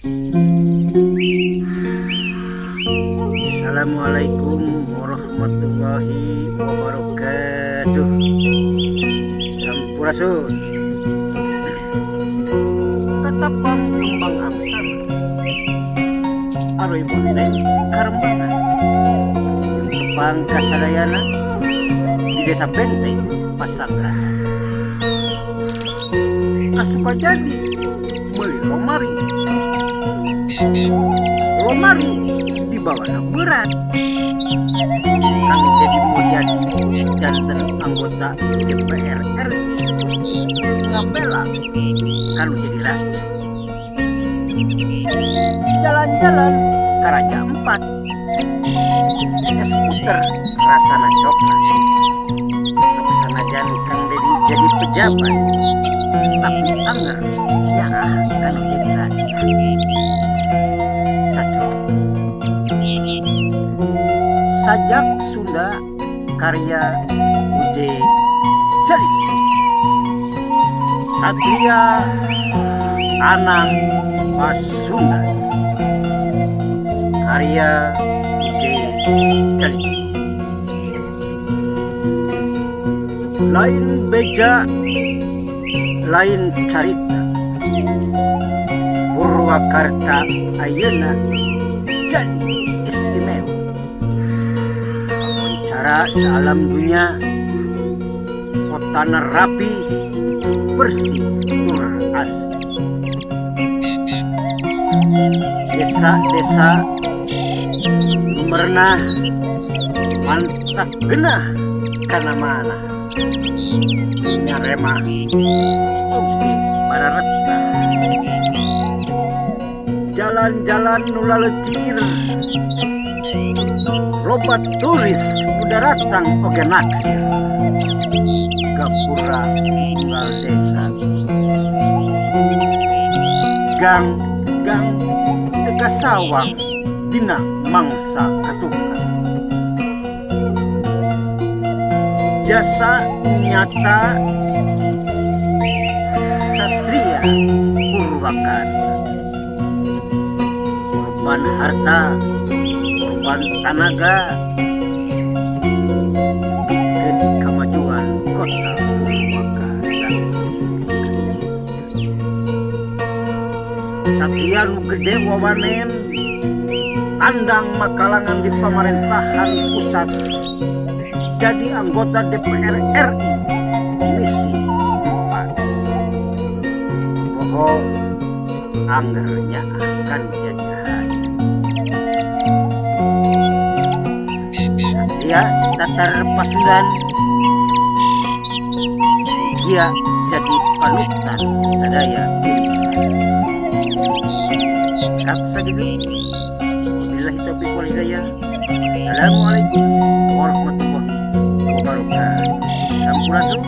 Assalamualaikum warahmatullahi wabarakatuh. Sampurasun. Katapang kembang angsana aroy boneng karembana yang tepang kasadayana di desa Penteng Pasanggerahan. Kasuka jadi beli lomari dibawa berat kang jadi mulyadi janten anggota DPR RI ngabela kan jadi rakyat jalan-jalan ke Raja Empat skuter rasana coklat sanajan kang jadi pejabat tapi anger nyaah kan jadi rakyat cocok sajak Sunda karya U.J. Jaliki Satria Anang Pasundan karya U.J. Jaliki. Lain beja lain carita Purwakarta ayeuna jadi istimewa cara sealam dunia kotana rapi bersih tur asli desa-desa merna mantap genah kana mana nyarema oke para reta jalan-jalan nula lecir loba turis udah datang oke naksir gapura tinggal desa gang dekat sawang dina mangsa ketukang jasa nyata Satria Purwakarta korban harta korban tenaga bikin kemajuan kota Purwakarta. Satria nu gede wawanen tandang makalangan di pemerintahan pusat jadi anggota DPR RI Komisi 4 bohong anggernya akan jadi raja Satria Tatar Pasundan dia jadi panutan sadaya insan cakap sagitu. Wabillahi taufiq wal hidayah. Assalamualaikum warahmatullahi wabarakatuh. Sampurasun.